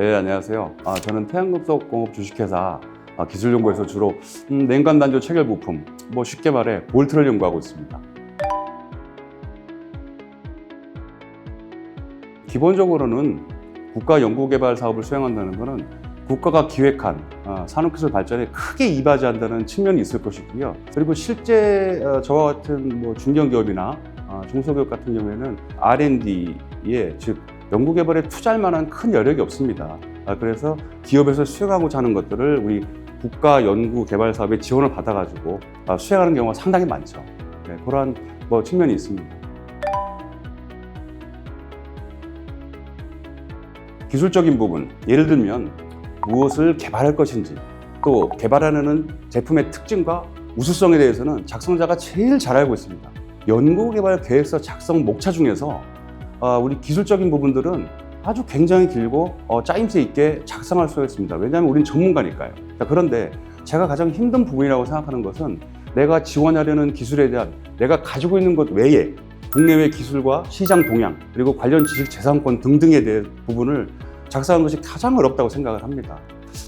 네, 안녕하세요. 저는 태양금속공업 주식회사 기술연구에서 주로 냉간단조 체결 부품, 쉽게 말해 볼트를 연구하고 있습니다. 기본적으로는 국가 연구개발 사업을 수행한다는 것은 국가가 기획한 산업기술 발전에 크게 이바지한다는 측면이 있을 것이고요. 그리고 실제 저와 같은 중견기업이나 중소기업 같은 경우에는 R&D에 즉 연구개발에 투자할 만한 큰 여력이 없습니다. 그래서 기업에서 수행하고자 하는 것들을 우리 국가 연구개발 사업에 지원을 받아가지고 수행하는 경우가 상당히 많죠. 네, 그러한 측면이 있습니다. 기술적인 부분, 예를 들면 무엇을 개발할 것인지, 또 개발하는 제품의 특징과 우수성에 대해서는 작성자가 제일 잘 알고 있습니다. 연구개발 계획서 작성 목차 중에서 우리 기술적인 부분들은 아주 굉장히 길고 짜임새 있게 작성할 수가 있습니다. 왜냐하면 우린 전문가니까요. 그런데 제가 가장 힘든 부분이라고 생각하는 것은 내가 지원하려는 기술에 대한 내가 가지고 있는 것 외에 국내외 기술과 시장 동향, 그리고 관련 지식 재산권 등등에 대한 부분을 작성하는 것이 가장 어렵다고 생각을 합니다.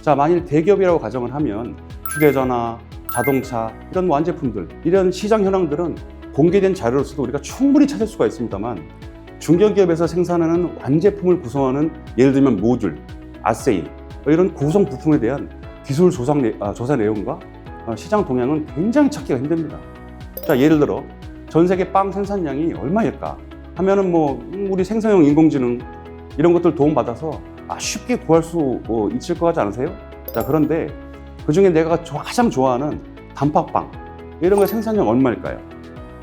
자, 만일 대기업이라고 가정을 하면 휴대전화, 자동차, 이런 완제품들, 이런 시장 현황들은 공개된 자료로서도 우리가 충분히 찾을 수가 있습니다만, 중견기업에서 생산하는 완제품을 구성하는 예를 들면 모듈, 아세이, 이런 구성 부품에 대한 기술 조사 내용과 시장 동향은 굉장히 찾기가 힘듭니다. 자, 예를 들어 전 세계 빵 생산량이 얼마일까 하면은 우리 생성형 인공지능 이런 것들 도움받아서 쉽게 구할 수 있을 것 같지 않으세요? 자, 그런데 그 중에 내가 가장 좋아하는 단팥빵 이런 거 생산량 얼마일까요?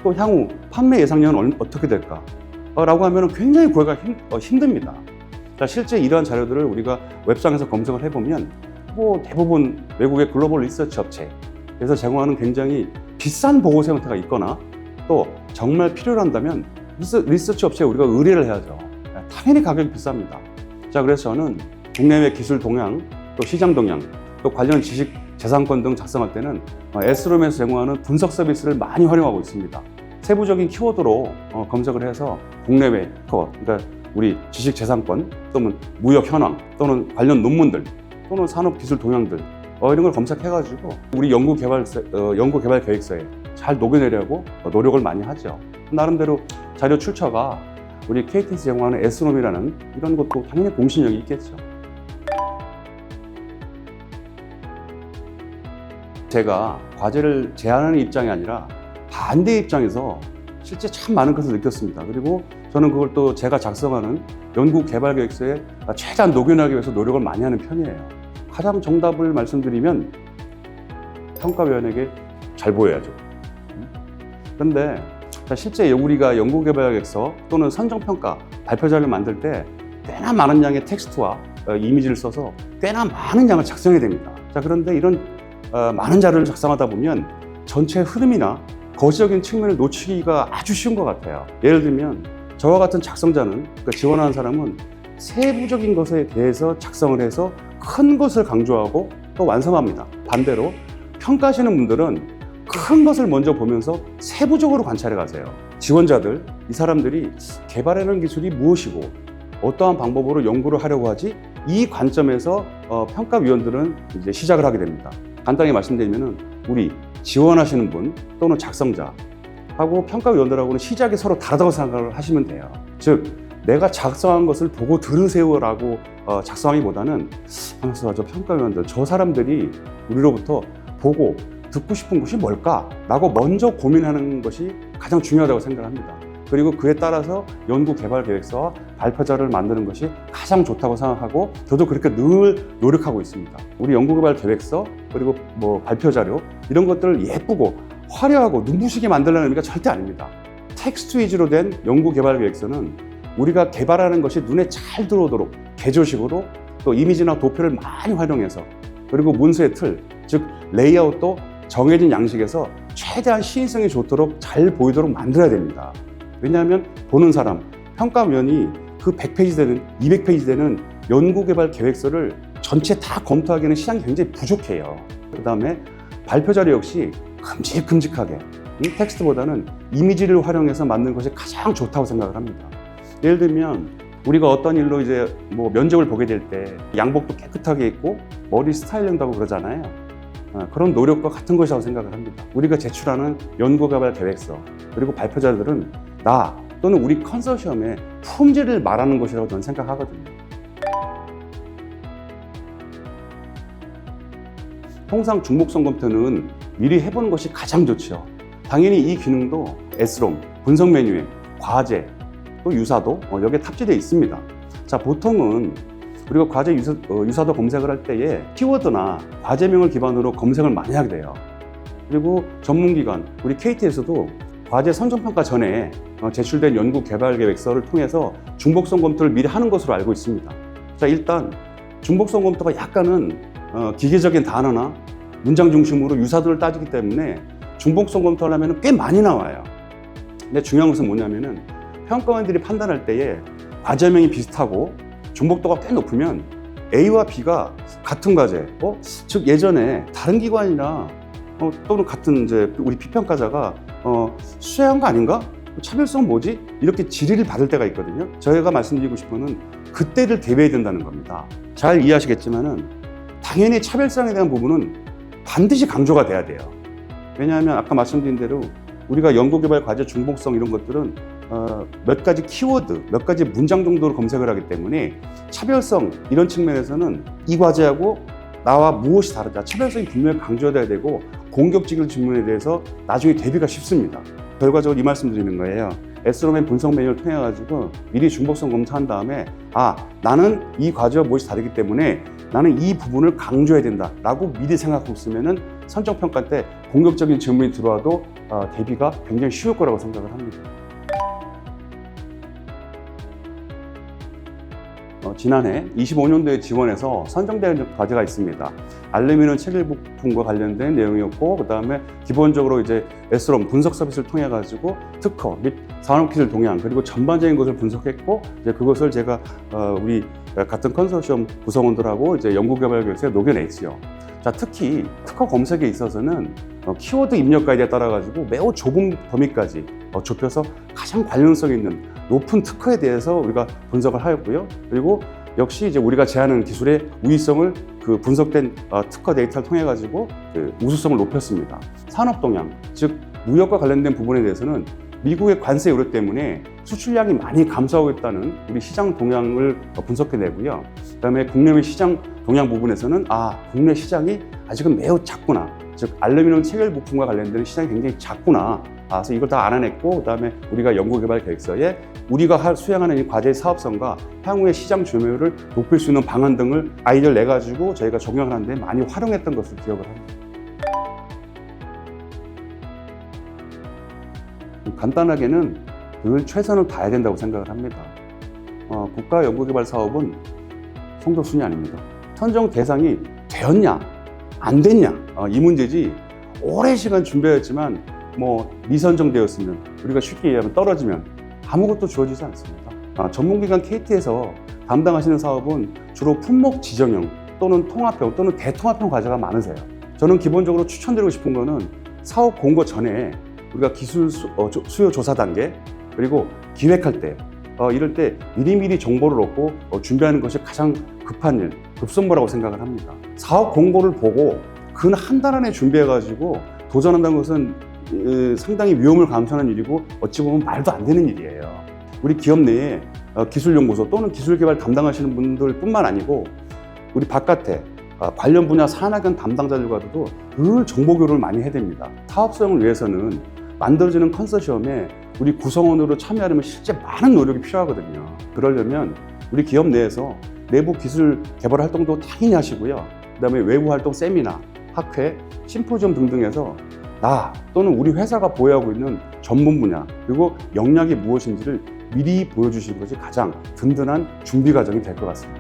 또 향후 판매 예상량은 어떻게 될까? 라고 하면 굉장히 구하기가 힘듭니다. 자, 실제 이러한 자료들을 우리가 웹상에서 검색을 해보면 대부분 외국의 글로벌 리서치 업체에서 제공하는 굉장히 비싼 보고서 형태가 있거나 또 정말 필요로 한다면 리서치 업체에 우리가 의뢰를 해야죠. 당연히 가격이 비쌉니다. 자, 그래서 저는 국내외 기술 동향, 또 시장 동향, 또 관련 지식 재산권 등 작성할 때는 S룸에서 제공하는 분석 서비스를 많이 활용하고 있습니다. 세부적인 키워드로 검색을 해서 국내외 그러니까 우리 지식 재산권 또는 무역 현황 또는 관련 논문들 또는 산업 기술 동향들 이런 걸 검색해가지고 우리 연구개발 계획서에 잘 녹여내려고 노력을 많이 하죠. 나름대로 자료 출처가 우리 KT에서 제공하는 S룸이라는 이런 것도 당연히 공신력이 있겠죠. 제가 과제를 제안하는 입장이 아니라 반대 입장에서 실제 참 많은 것을 느꼈습니다. 그리고 저는 그걸 또 제가 작성하는 연구개발계획서에 최대한 녹여내기 위해서 노력을 많이 하는 편이에요. 가장 정답을 말씀드리면 평가위원에게 잘 보여야죠. 그런데 실제 우리가 연구개발계획서 또는 선정평가 발표자를 만들 때 꽤나 많은 양의 텍스트와 이미지를 써서 꽤나 많은 양을 작성해야 됩니다. 자, 그런데 이런 많은 자료를 작성하다 보면 전체 흐름이나 거시적인 측면을 놓치기가 아주 쉬운 것 같아요. 예를 들면 저와 같은 작성자는, 지원하는 사람은 세부적인 것에 대해서 작성을 해서 큰 것을 강조하고 또 완성합니다. 반대로 평가하시는 분들은 큰 것을 먼저 보면서 세부적으로 관찰해 가세요. 지원자들, 이 사람들이 개발하는 기술이 무엇이고 어떠한 방법으로 연구를 하려고 하지, 이 관점에서 평가위원들은 이제 시작을 하게 됩니다. 간단히 말씀드리면은 우리 지원하시는 분 또는 작성자하고 평가위원들하고는 시작이 서로 다르다고 생각을 하시면 돼요. 즉, 내가 작성한 것을 보고 들으세요라고 작성하기보다는 저 평가위원들, 저 사람들이 우리로부터 보고 듣고 싶은 것이 뭘까라고 먼저 고민하는 것이 가장 중요하다고 생각합니다. 그리고 그에 따라서 연구개발계획서와 발표자를 만드는 것이 가장 좋다고 생각하고 저도 그렇게 늘 노력하고 있습니다. 우리 연구개발계획서 그리고 발표자료 이런 것들을 예쁘고 화려하고 눈부시게 만들려는 의미가 절대 아닙니다. 텍스트 위주로 된 연구개발계획서는 우리가 개발하는 것이 눈에 잘 들어오도록 개조식으로 또 이미지나 도표를 많이 활용해서 그리고 문서의 틀, 즉 레이아웃도 정해진 양식에서 최대한 시인성이 좋도록 잘 보이도록 만들어야 됩니다. 왜냐하면 보는 사람, 평가위원이 그 100페이지 되는 200페이지 되는 연구개발 계획서를 전체 다 검토하기에는 시간이 굉장히 부족해요. 그 다음에 발표 자료 역시 큼직큼직하게 텍스트보다는 이미지를 활용해서 만든 것이 가장 좋다고 생각을 합니다. 예를 들면 우리가 어떤 일로 이제 뭐 면접을 보게 될 때 양복도 깨끗하게 입고 머리 스타일링도 하고 그러잖아요. 그런 노력과 같은 것이라고 생각을 합니다. 우리가 제출하는 연구개발 계획서 그리고 발표자들은 나 또는 우리 컨소시엄의 품질을 말하는 것이라고 저는 생각하거든요. 통상 중복성 검토는 미리 해보는 것이 가장 좋죠. 당연히 이 기능도 에스롬, 분석 메뉴에 과제, 또 유사도 여기에 탑재되어 있습니다. 자, 보통은 우리가 과제 유사도 검색을 할 때에 키워드나 과제명을 기반으로 검색을 많이 하게 돼요. 그리고 전문기관, 우리 KT에서도 과제 선정평가 전에 제출된 연구개발계획서를 통해서 중복성 검토를 미리 하는 것으로 알고 있습니다. 자, 일단 중복성 검토가 약간은 기계적인 단어나 문장 중심으로 유사도를 따지기 때문에 중복성 검토를 하면 꽤 많이 나와요. 근데 중요한 것은 뭐냐면은 평가원들이 판단할 때에 과제명이 비슷하고 중복도가 꽤 높으면 A와 B가 같은 과제, 즉 예전에 다른 기관이나 또는 같은 이제 우리 피평가자가 수행한 거 아닌가? 차별성은 뭐지? 이렇게 질의를 받을 때가 있거든요. 저희가 말씀드리고 싶은 건 그때를 대비해야 된다는 겁니다. 잘 이해하시겠지만은 당연히 차별성에 대한 부분은 반드시 강조가 돼야 돼요. 왜냐하면 아까 말씀드린 대로 우리가 연구개발 과제 중복성 이런 것들은 몇 가지 키워드, 몇 가지 문장 정도로 검색을 하기 때문에 차별성 이런 측면에서는 이 과제하고 나와 무엇이 다르다, 차별성이 분명히 강조돼야 되고 공격적인 질문에 대해서 나중에 대비가 쉽습니다. 결과적으로 이 말씀 드리는 거예요. 에스롬의 분석 메뉴를 통해 가지고 미리 중복성 검토한 다음에 나는 이 과제와 무엇이 다르기 때문에 나는 이 부분을 강조해야 된다 라고 미리 생각하고 있으면은 선정평가 때 공격적인 질문이 들어와도 대비가 굉장히 쉬울 거라고 생각을 합니다. 지난해 25년도에 지원해서 선정된 과제가 있습니다. 알루미늄 체결 부품과 관련된 내용이었고, 그 다음에 기본적으로 이제 에스롬 분석 서비스를 통해 가지고 특허 및 산업기술 동향 그리고 전반적인 것을 분석했고, 이제 그것을 제가 우리 같은 컨소시엄 구성원들하고 이제 연구개발 계획서에 녹여냈지요. 자, 특히 특허 검색에 있어서는 키워드 입력 가이드에 따라 가지고 매우 좁은 범위까지 좁혀서 가장 관련성 있는 높은 특허에 대해서 우리가 분석을 하였고요. 그리고 역시 이제 우리가 제안하는 기술의 우위성을 그 분석된 특허 데이터를 통해 가지고 그 우수성을 높였습니다. 산업 동향, 즉 무역과 관련된 부분에 대해서는 미국의 관세 우려 때문에 수출량이 많이 감소하고 있다는 우리 시장 동향을 분석해내고요. 그다음에 국내외 시장 동향 부분에서는 국내 시장이 아직은 매우 작구나. 즉 알루미늄 체결 부품과 관련된 시장이 굉장히 작구나. 그래서 이걸 다 알아냈고, 그다음에 우리가 연구개발 계획서에 우리가 수행하는 이 과제의 사업성과 향후의 시장 점유율을 높일 수 있는 방안 등을 아이디어를 내가지고 저희가 적용하는 데 많이 활용했던 것을 기억을 합니다. 간단하게는 늘 최선을 다해야 된다고 생각을 합니다. 국가 연구개발 사업은 성적순이 아닙니다. 선정 대상이 되었냐, 안 됐냐, 이 문제지. 오랜 시간 준비했지만 미선정되었으면, 우리가 쉽게 얘기하면 떨어지면 아무것도 주어지지 않습니다. 전문기관 KT에서 담당하시는 사업은 주로 품목 지정형 또는 통합형 또는 대통합형 과제가 많으세요. 저는 기본적으로 추천드리고 싶은 거는 사업 공고 전에 우리가 기술 수요 조사 단계 그리고 기획할 때 이럴 때 미리미리 정보를 얻고 준비하는 것이 가장 급한 일, 급선무라고 생각을 합니다. 사업 공고를 보고 근 한 달 안에 준비해가지고 도전한다는 것은 상당히 위험을 감수하는 일이고 어찌 보면 말도 안 되는 일이에요. 우리 기업 내에 기술연구소 또는 기술개발 담당하시는 분들 뿐만 아니고 우리 바깥에 관련 분야 산학연 담당자들과도 늘 정보교류를 많이 해야 됩니다. 사업 수행을 위해서는 만들어지는 컨소시엄에 우리 구성원으로 참여하려면 실제 많은 노력이 필요하거든요. 그러려면 우리 기업 내에서 내부 기술 개발 활동도 당연히 하시고요. 그다음에 외부 활동 세미나, 학회, 심포지엄 등등에서 나 또는 우리 회사가 보유하고 있는 전문 분야 그리고 역량이 무엇인지를 미리 보여주시는 것이 가장 든든한 준비 과정이 될 것 같습니다.